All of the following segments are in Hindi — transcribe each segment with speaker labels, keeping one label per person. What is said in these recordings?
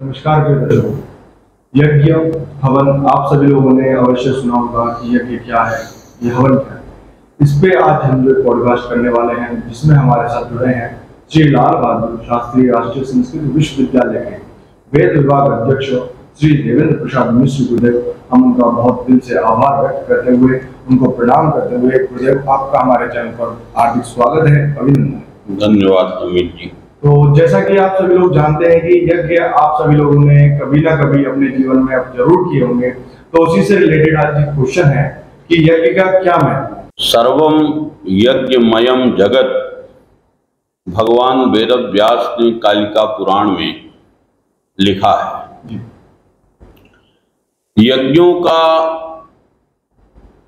Speaker 1: नमस्कार प्रिय दर्शकों। यज्ञ हवन आप सभी लोगों ने अवश्य सुना होगा कि यज्ञ क्या है, ये हवन क्या है। इस पे आज हम जो पॉडकास्ट करने वाले हैं, जिसमें हमारे साथ जुड़े हैं श्री लाल बहादुर शास्त्री राष्ट्रीय संस्कृत विश्वविद्यालय के वेद विभाग अध्यक्ष श्री देवेंद्र प्रसाद मिश्र गुरुदेव। हम उनका बहुत दिल से आभार व्यक्त करते हुए, उनको प्रणाम करते हुए, गुरुदेव आपका हमारे चैनल पर हार्दिक स्वागत है, अभिनंदन।
Speaker 2: धन्यवाद अमित जी।
Speaker 1: तो जैसा कि आप सभी लोग जानते हैं कि यज्ञ आप सभी लोगों ने कभी ना कभी अपने जीवन में अब जरूर किए होंगे, तो उसी से रिलेटेड आज एक क्वेश्चन है कि यज्ञ का क्या महत्व है।
Speaker 2: सर्वम यज्ञमयम जगत, भगवान वेद व्यास ने कालिका पुराण में लिखा है। यज्ञों का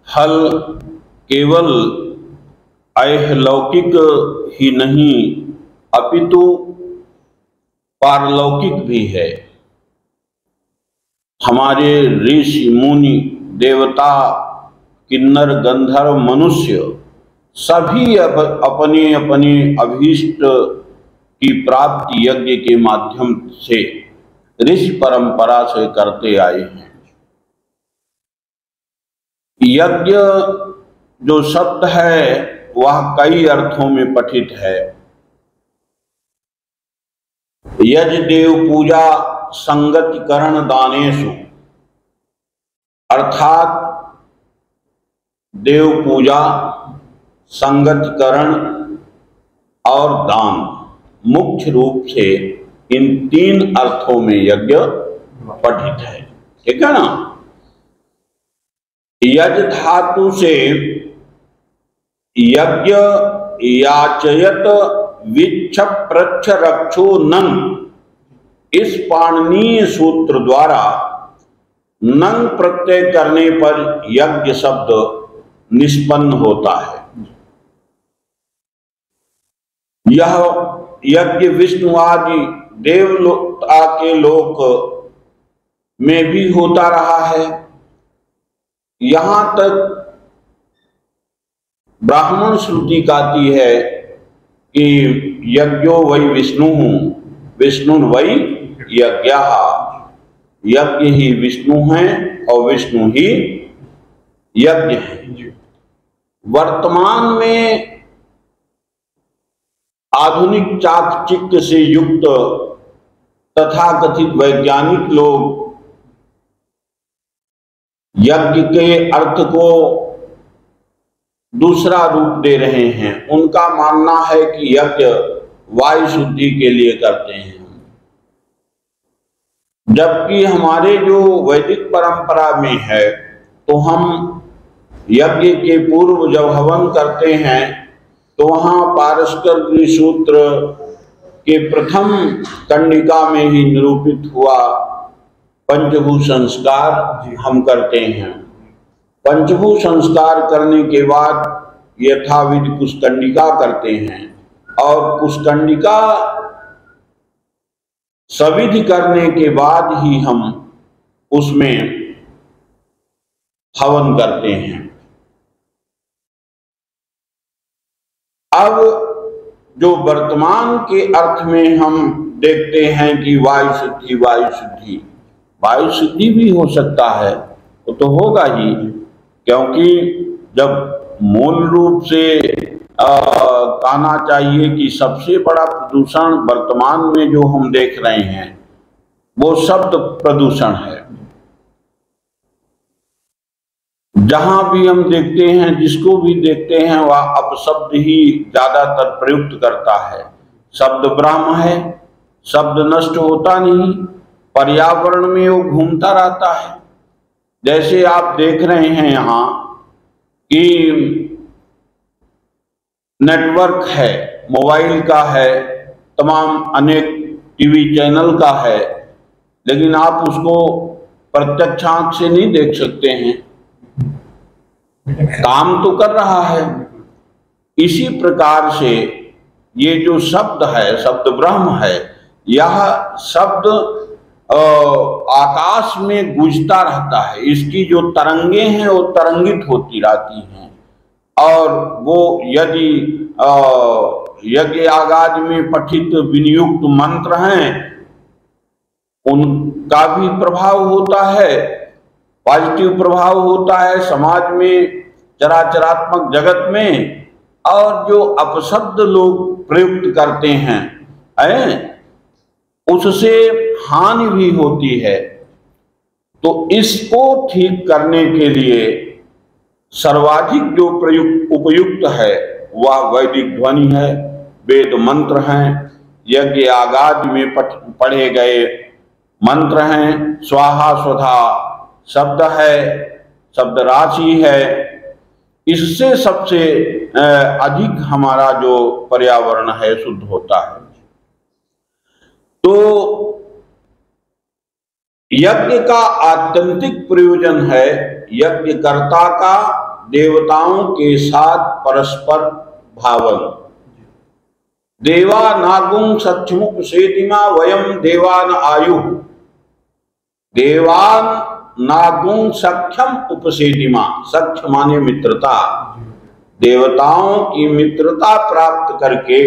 Speaker 2: फल केवल ऐहलौकिक ही नहीं अपितु पारलौकिक भी है। हमारे ऋषि मुनि देवता किन्नर गंधर्व मनुष्य सभी अपने अपने अभीष्ट की प्राप्ति यज्ञ के माध्यम से ऋषि परंपरा से करते आए हैं। यज्ञ जो शब्द है वह कई अर्थों में पठित है। यज्ञ देव पूजा संगतिकरण दानेषु, अर्थात देव पूजा, संगतिकरण और दान, मुख्य रूप से इन तीन अर्थों में यज्ञ पठित है। ठीक है ना। यज्ञ धातु से यज्ञ याचयत विच्छ प्रच्छ रक्षो नंग, इस पाणिनीय सूत्र द्वारा नंग प्रत्यय करने पर यज्ञ शब्द निष्पन्न होता है। यह यज्ञ विष्णु आदि देवता के लोक में भी होता रहा है। यहां तक ब्राह्मण श्रुति कहती है कि यज्ञो वै विष्णु, विष्णु वै यज्ञः, यज्ञ ही विष्णु हैं और विष्णु ही यज्ञ है। वर्तमान में आधुनिक चाकचिक्य से युक्त तथाकथित वैज्ञानिक लोग यज्ञ के अर्थ को दूसरा रूप दे रहे हैं। उनका मानना है कि यज्ञ वायु शुद्धि के लिए करते हैं, जबकि हमारे जो वैदिक परंपरा में है तो हम यज्ञ के पूर्व जब हवन करते हैं तो वहां पारस्कर सूत्र के प्रथम कंडिका में ही निरूपित हुआ पंचभूत संस्कार हम करते हैं। पंचभूत संस्कार करने के बाद यथाविधि कुशकंडिका करते हैं और कुशकंडिका सविधि करने के बाद ही हम उसमें हवन करते हैं। अब जो वर्तमान के अर्थ में हम देखते हैं कि वायु शुद्धि, वायु शुद्धि, वायु शुद्धि भी हो सकता है, वो तो होगा ही, क्योंकि जब मूल रूप से कहना चाहिए कि सबसे बड़ा प्रदूषण वर्तमान में जो हम देख रहे हैं वो शब्द प्रदूषण है। जहां भी हम देखते हैं, जिसको भी देखते हैं, वह अपशब्द ही ज्यादातर प्रयुक्त करता है। शब्द ब्रह्म है, शब्द नष्ट होता नहीं, पर्यावरण में वो घूमता रहता है। जैसे आप देख रहे हैं यहाँ कि नेटवर्क है, मोबाइल का है, तमाम अनेक टीवी चैनल का है, लेकिन आप उसको प्रत्यक्ष आंख से नहीं देख सकते हैं, काम तो कर रहा है। इसी प्रकार से ये जो शब्द है, शब्द ब्रह्म है, यह शब्द आकाश में गूंजता रहता है। इसकी जो तरंगे हैं वो तरंगित होती रहती हैं, और वो यदि यज्ञ आगाज में पठित विनियुक्त मंत्र हैं उनका भी प्रभाव होता है, पॉजिटिव प्रभाव होता है समाज में, चराचरात्मक जगत में। और जो अपशब्द लोग प्रयुक्त करते हैं उससे हानि भी होती है। तो इसको ठीक करने के लिए सर्वाधिक जो उपयुक्त है वह वैदिक ध्वनि है, वेद मंत्र हैं, यज्ञ आगाज में पढ़े गए मंत्र हैं, स्वाहा स्वधा शब्द है, शब्द राशि है। इससे सबसे अधिक हमारा जो पर्यावरण है शुद्ध होता है। तो यज्ञ का आत्यंतिक प्रयोजन है यज्ञकर्ता का देवताओं के साथ परस्पर भावन। देवा नागुं सक्षमुख सेतिमा वयम देवान आयु, देवान नागुं सक्षम उपसेतिमा। सख्य माने मित्रता, देवताओं की मित्रता प्राप्त करके,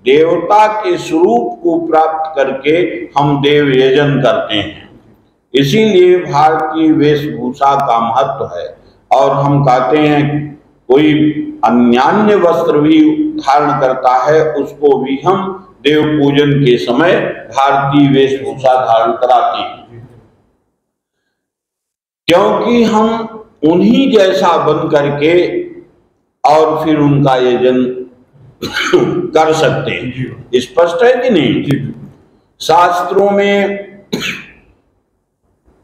Speaker 2: देवता के स्वरूप को प्राप्त करके हम देव यजन करते हैं। इसीलिए भारतीय वेशभूषा का महत्व है। और हम कहते हैं कोई अन्यान्य वस्त्र भी धारण करता है उसको भी हम देव पूजन के समय भारतीय वेशभूषा धारण कराते हैं, क्योंकि हम उन्हीं जैसा बन करके और फिर उनका यजन कर सकते हैं। स्पष्ट है कि नहीं? शास्त्रों में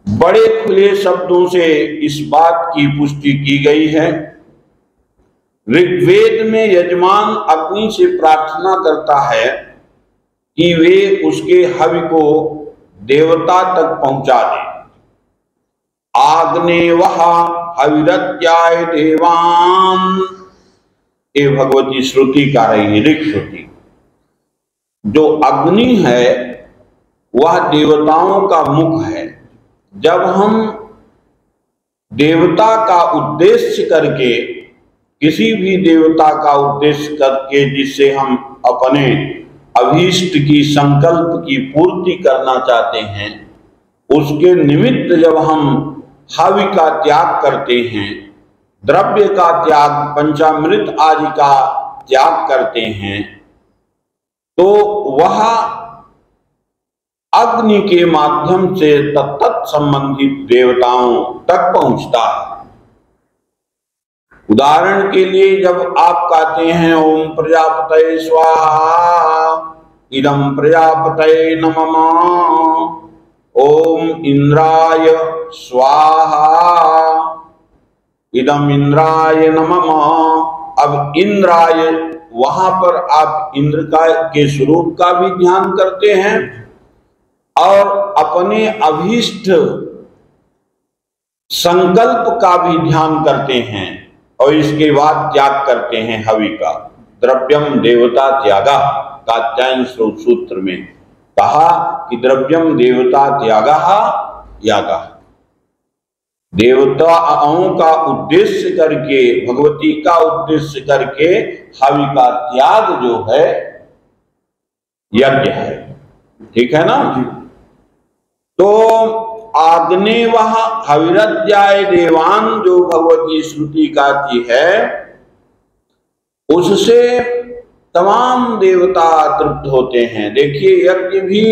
Speaker 2: बड़े खुले शब्दों से इस बात की पुष्टि की गई है। ऋग्वेद में यजमान अग्नि से प्रार्थना करता है कि वे उसके हवि को देवता तक पहुंचा दे। आग्ने वह हविरत्याय देवान, ये भगवती श्रुति का रही ऋग श्रुति। जो अग्नि है वह देवताओं का मुख है। जब हम देवता का उद्देश्य करके, किसी भी देवता का उद्देश्य करके जिससे हम अपने अभीष्ट की संकल्प की पूर्ति करना चाहते हैं, उसके निमित्त जब हम हवि का त्याग करते हैं, द्रव्य का त्याग, पंचामृत आदि का त्याग करते हैं, तो वह अग्नि के माध्यम से तत्त संबंधित देवताओं तक पहुंचता है। उदाहरण के लिए जब आप कहते हैं ओम प्रजापतये स्वाहा, इदं प्रजापतये नमः, ओम इंद्राय स्वाहा, इदं इंद्राय नमः। अब इंद्राय, वहां पर आप इंद्र का के स्वरूप का भी ध्यान करते हैं और अपने अभीष्ट संकल्प का भी ध्यान करते हैं, और इसके बाद त्याग करते हैं हवि का। द्रव्यम देवता त्यागा, कात्यायन सूत्र में कहा कि द्रव्यम देवता त्यागा यागा। देवताओं का उद्देश्य करके, भगवती का उद्देश्य करके हवि का त्याग जो है यज्ञ है। ठीक है ना? तो आग्ने वह हविरत्याय देवान, जो भगवती श्रुति कहती है, उससे तमाम देवता तृप्त होते हैं। देखिए यज्ञ भी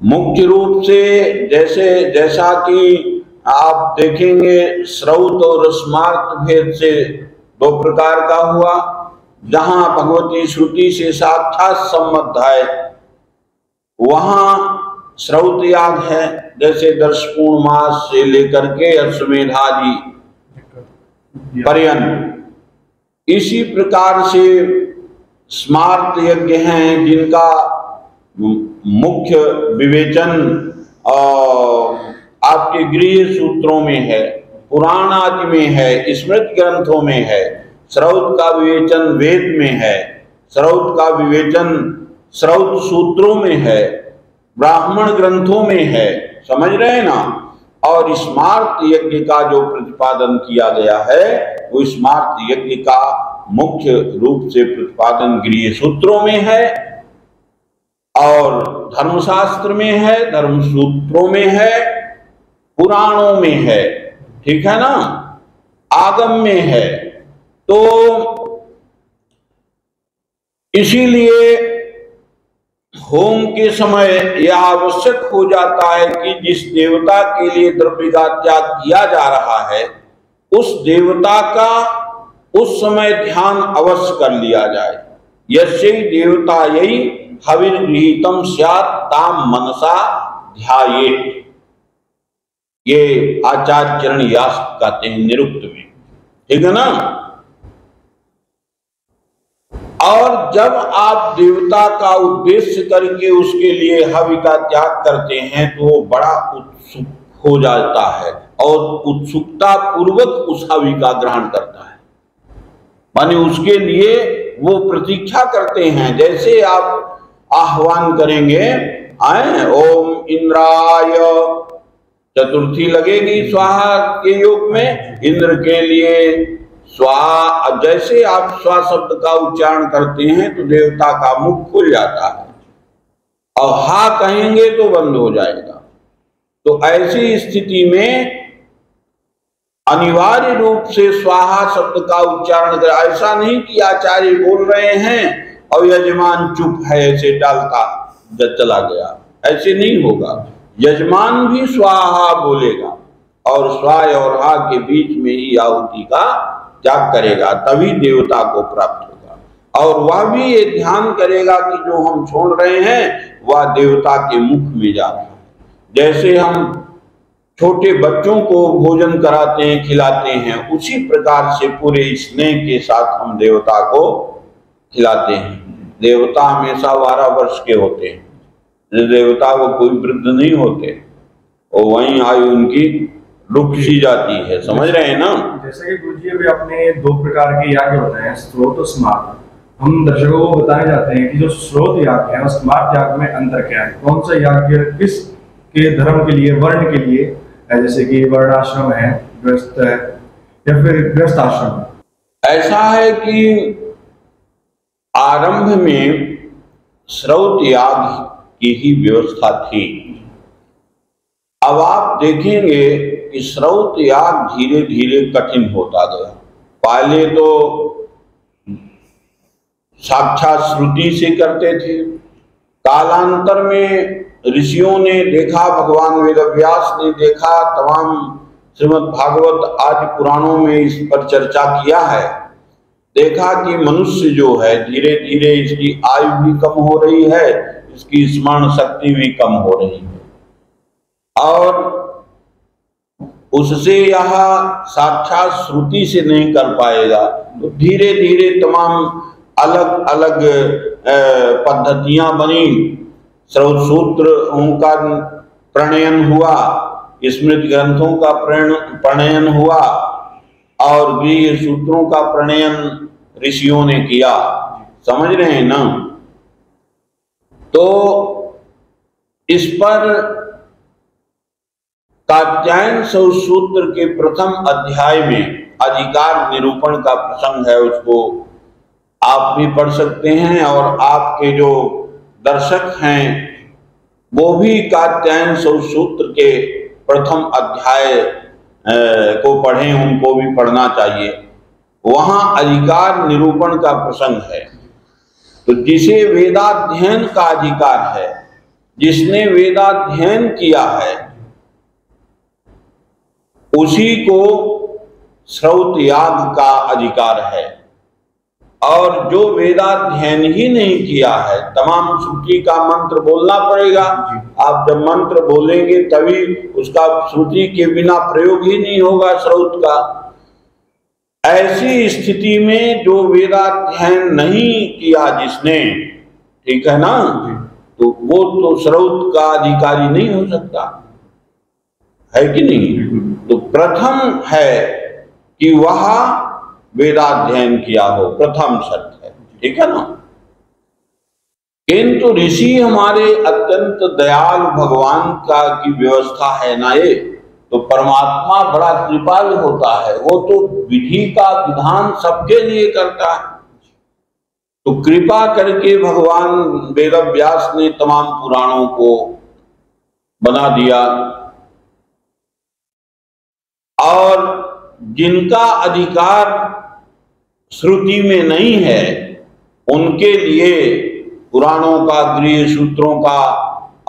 Speaker 2: मुख्य रूप से जैसा कि आप देखेंगे श्रौत और स्मार्त भेद से दो प्रकार का हुआ। जहां भगवती श्रुति से साक्षात संबद्ध है वहां श्रौत याग है, जैसे 10 पूर्णमास से लेकर के अश्वमेधादि पर्यंत। इसी प्रकार से स्मार्त यज्ञ हैं जिनका मुख्य विवेचन आपके गृह सूत्रों में है, पुराण आदि में है, स्मृति ग्रंथों में है। श्रौत का विवेचन वेद में है, श्रौत का विवेचन श्रौत सूत्रों में है, ब्राह्मण ग्रंथों में है। समझ रहे हैं ना? और स्मार्त यज्ञ का जो प्रतिपादन किया गया है वो स्मार्त यज्ञ का मुख्य रूप से प्रतिपादन गृह सूत्रों में है और धर्मशास्त्र में है, धर्मसूत्रों में है, पुराणों में है, ठीक है ना, आगम में है। तो इसीलिए होम के समय यह आवश्यक हो जाता है कि जिस देवता के लिए द्रव्य का त्याग किया जा रहा है उस देवता का उस समय ध्यान अवश्य कर लिया जाए। यस्य देवता यही हविर्गृहीतम स्यात् ताम मनसा ध्यायेत्, ये आचार्य चरण यास कहते हैं निरुक्त में, ठीक है ना। और जब आप देवता का उद्देश्य करके उसके लिए हवि का त्याग करते हैं तो वो बड़ा उत्सुक हो जाता है और उत्सुकता पूर्वक उस हवि का ग्रहण करता है, माने उसके लिए वो प्रतीक्षा करते हैं। जैसे आप आह्वान करेंगे, आए ओम इंद्राय, चतुर्थी लगेगी स्वाहा के योग में, इंद्र के लिए स्वाहा। जैसे आप स्वा शब्द का उच्चारण करते हैं तो देवता का मुख खुल जाता है और हा कहेंगे तो बंद हो जाएगा। तो ऐसी स्थिति में अनिवार्य रूप से स्वाहा शब्द का उच्चारण कर, ऐसा नहीं कि आचार्य बोल रहे हैं और यजमान चुप है ऐसे डालता चला गया, ऐसे नहीं होगा। यजमान भी स्वाहा बोलेगा और स्वा और हा के बीच में ही आहुति का त्याग करेगा, तभी देवता को प्राप्त होगा। और वह भी ये ध्यान करेगा कि जो हम छोड़ रहे हैं वह देवता के मुख में जा रहा है। जैसे हम छोटे बच्चों को भोजन कराते हैं, खिलाते हैं, उसी प्रकार से पूरे स्नेह के साथ हम देवता को खिलाते हैं। देवता हमेशा 12 वर्ष के होते हैं, देवता वो कोई वृद्ध नहीं होते, और वहीं आयु उनकी रुक सी जाती है, समझ रहे हैं ना।
Speaker 1: जैसे कि गुरुजी अभी आपने 2 प्रकार के याग बताए हैं, स्रोत और स्मार्त। हम दर्शकों को बताने जाते हैं कि जो स्रोत याग है और स्मार्त याग में अंतर क्या है, कौन सा याग किस के धर्म के लिए, वर्ण के लिए है, जैसे कि वर्णाश्रम है, गृहस्थ है या फिर गृहस्थ आश्रम है।
Speaker 2: ऐसा है कि आरंभ में स्रोत याग की ही व्यवस्था थी। अब आप देखेंगे कि स्रोत याग धीरे धीरे कठिन होता गया। पहले तो साक्षात श्रुति से करते थे, कालांतर में ऋषियों ने देखा, भगवान वेदव्यास ने देखा, तमाम श्रीमद् भागवत आदि पुराणों में इस पर चर्चा किया है। देखा कि मनुष्य जो है धीरे धीरे इसकी आयु भी कम हो रही है, इसकी स्मरण शक्ति भी कम हो रही है, और उससे यह साक्षात श्रुति से नहीं कर पाएगा। तो धीरे धीरे तमाम अलग अलग पद्धतियां बनी, स्रोत सूत्र का प्रणयन हुआ, स्मृति ग्रंथों का प्रणयन हुआ और गृह सूत्रों का प्रणयन ऋषियों ने किया, समझ रहे हैं ना। तो इस पर कात्यायन सूत्र के प्रथम अध्याय में अधिकार निरूपण का प्रसंग है, उसको आप भी पढ़ सकते हैं और आपके जो दर्शक हैं वो भी कात्यायन सूत्र के प्रथम अध्याय को पढ़ें, उनको भी पढ़ना चाहिए। वहां अधिकार निरूपण का प्रसंग है। तो जिसे वेदाध्ययन का अधिकार है, जिसने वेदाध्ययन किया है, उसी को स्रोत याग का अधिकार है। और जो वेदाध्ययन ही नहीं किया है, तमाम श्रुति का मंत्र बोलना पड़ेगा। आप जब मंत्र बोलेंगे तभी उसका श्रुति के बिना प्रयोग ही नहीं होगा स्रोत का। ऐसी स्थिति में जो वेदाध्ययन नहीं किया जिसने, ठीक है ना, तो वो तो स्रोत का अधिकारी नहीं हो सकता, है कि नहीं। तो प्रथम है कि वह वेदाध्ययन किया हो, प्रथम शर्त है, ठीक है ना। किंतु ऋषि हमारे अत्यंत दयालु भगवान का की व्यवस्था है ना ये, तो परमात्मा बड़ा कृपालु होता है। वो तो विधि का विधान सबके लिए करता है। तो कृपा करके भगवान वेद व्यास ने तमाम पुराणों को बना दिया, और जिनका अधिकार श्रुति में नहीं है उनके लिए पुराणों का, गृह सूत्रों का,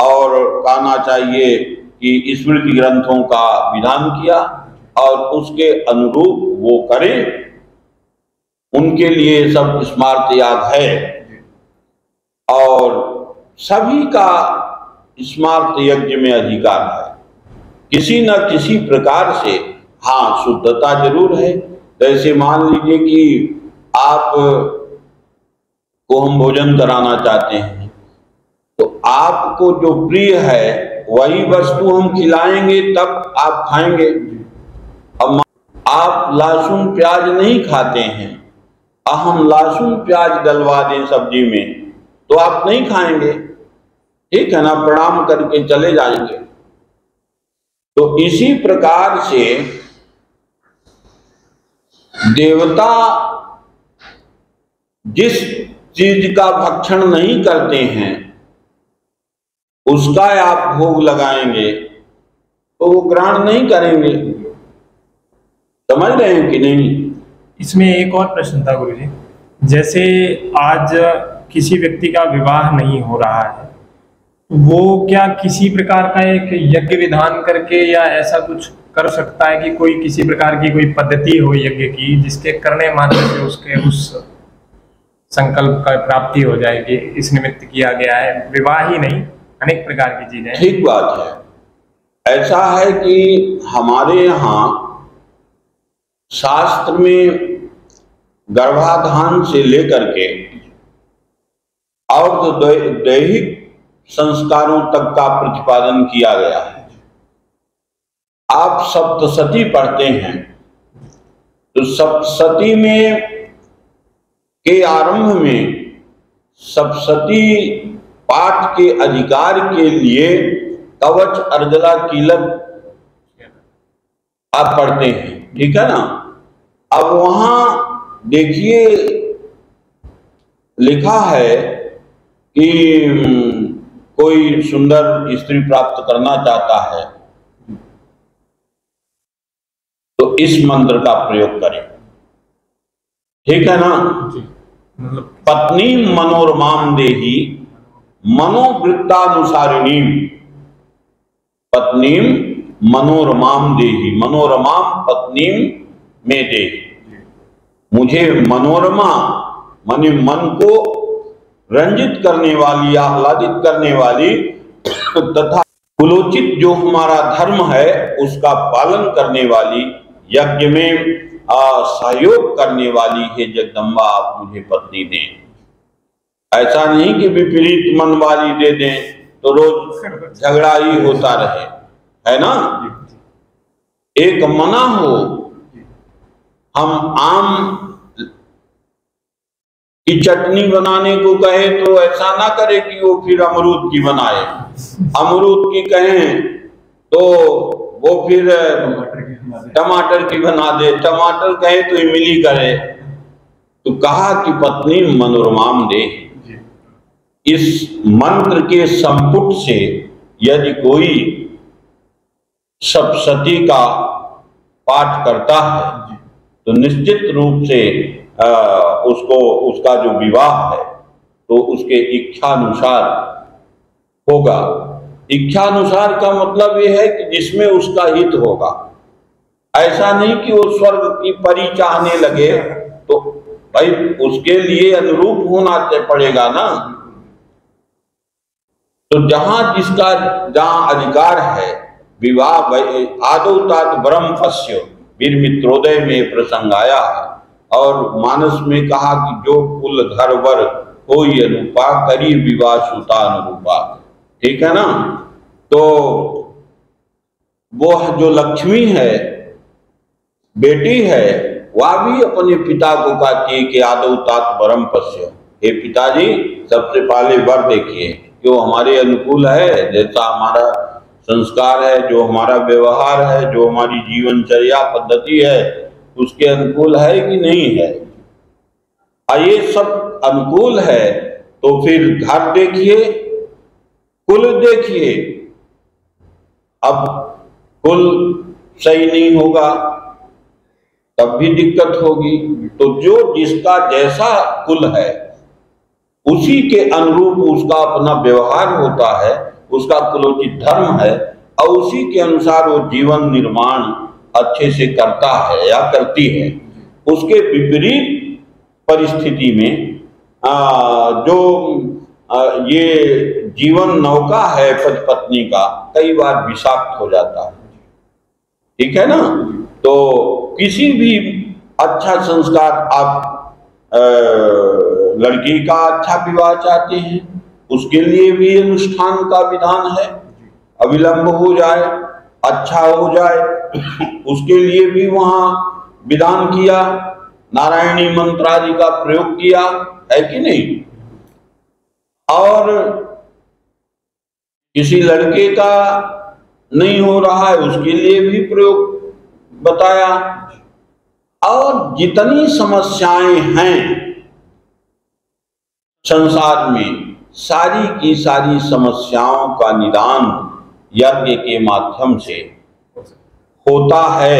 Speaker 2: और कहना चाहिए कि स्मृति ग्रंथों का विधान किया, और उसके अनुरूप वो करें। उनके लिए सब स्मार्त याग है, और सभी का स्मार्त यज्ञ में अधिकार है। किसी न किसी प्रकार से हाँ शुद्धता जरूर है। जैसे मान लीजिए कि आप को हम भोजन कराना चाहते हैं, तो आपको जो प्रिय है वही वस्तु हम खिलाएंगे, तब आप खाएंगे। अब आप लहसुन प्याज नहीं खाते हैं, हम लहसुन प्याज डलवा दें सब्जी में तो आप नहीं खाएंगे, ठीक है ना, प्रणाम करके चले जाएंगे। तो इसी प्रकार से देवता जिस चीज का भक्षण नहीं करते हैं उसका आप भोग लगाएंगे तो वो ग्रहण नहीं करेंगे। समझ रहे हैं कि नहीं?
Speaker 3: इसमें एक और प्रश्न था गुरुजी, जैसे आज किसी व्यक्ति का विवाह नहीं हो रहा है, वो क्या किसी प्रकार का एक यज्ञ विधान करके या ऐसा कुछ कर सकता है कि कोई किसी प्रकार की कोई पद्धति हो यज्ञ की, जिसके करने मात्र से उसके उस संकल्प का प्राप्ति हो जाएगी? इस निमित्त किया गया है, विवाह ही नहीं अनेक प्रकार की चीजें।
Speaker 2: ठीक बात है। ऐसा है कि हमारे यहाँ शास्त्र में गर्भाधान से लेकर के और तो दैहिक संस्कारों तक का प्रतिपादन किया गया है। आप सप्तशती पढ़ते हैं तो सप्तशती में के आरंभ में सप्तशती पाठ के अधिकार के लिए कवच, अर्गला, कीलक आप पढ़ते हैं, ठीक है ना। अब वहां देखिए लिखा है कि कोई सुंदर स्त्री प्राप्त करना चाहता है तो इस मंत्र का प्रयोग करें, ठीक है ना। पत्नी मनोरमाम देही मनोवृत्तानुसारिणी, पत्नी मनोरमाम देही, मनोरमाम पत्नी में देही। मुझे मनोरमा माने मन को रंजित करने वाली, आह्लादित करने वाली तथा कुलोचित जो हमारा धर्म है उसका पालन करने वाली, यज्ञ में सहयोग करने वाली है जगदम्बा, आप मुझे पत्नी दें। ऐसा नहीं कि विपरीत मन वाली दे दें तो रोज झगड़ा ही होता रहे, है ना। एक मना हो, हम आम की चटनी बनाने को कहे तो ऐसा ना करे कि वो फिर अमरूद की बनाए, अमरूद की कहें तो वो फिर टमाटर की बना दे, टमाटर कहे तो इमली करे। तो कहा कि पत्नी मनोरमाम दे। इस मंत्र के संपुट से यदि कोई सप्तशती का पाठ करता है तो निश्चित रूप से उसको उसका जो विवाह है तो उसके इच्छानुसार होगा। इच्छानुसार का मतलब यह है कि जिसमें उसका हित होगा। ऐसा नहीं कि वो स्वर्ग की परी चाहने लगे तो भाई उसके लिए अनुरूप होना पड़ेगा ना। तो जहां जिसका जहां अधिकार है विवाह आदौ तात ब्रह्म फस्य वीर मित्रोदय में प्रसंग आया है। और मानस में कहा कि जो कुल घर वर कोई अनुपा करी विवाह सुता अनुरूपा, ठीक है ना। तो वो जो लक्ष्मी है बेटी है वह भी अपने पिता को कहती है कि आदौ तात ब्रह्म फस्य, हे पिताजी सबसे पहले वर देखिए जो हमारे अनुकूल है, जैसा हमारा संस्कार है, जो हमारा व्यवहार है, जो हमारी जीवनचर्या पद्धति है उसके अनुकूल है कि नहीं है। ये सब अनुकूल है तो फिर घर देखिए, कुल देखिए। अब कुल सही नहीं होगा तब भी दिक्कत होगी। तो जो जिसका जैसा कुल है उसी के अनुरूप उसका अपना व्यवहार होता है, उसका कुलोचित धर्म है, और उसी के अनुसार वो जीवन निर्माण अच्छे से करता है या करती है। उसके विपरीत परिस्थिति में ये जीवन नौका है पति पत्नी का, कई बार विषाक्त हो जाता है। ठीक है ना? तो किसी भी अच्छा संस्कार, आप लड़की का अच्छा विवाह चाहते हैं, उसके लिए भी अनुष्ठान का विधान है। अविलंब हो जाए, अच्छा हो जाए, उसके लिए भी वहां विधान किया, नारायणी मंत्र आदि का प्रयोग किया है कि नहीं। और किसी लड़के का नहीं हो रहा है, उसके लिए भी प्रयोग बताया। और जितनी समस्याएं हैं संसार में, सारी की सारी समस्याओं का निदान यज्ञ के माध्यम से होता है।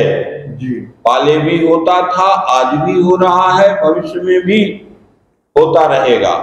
Speaker 2: पहले भी होता था, आज भी हो रहा है, भविष्य में भी होता रहेगा।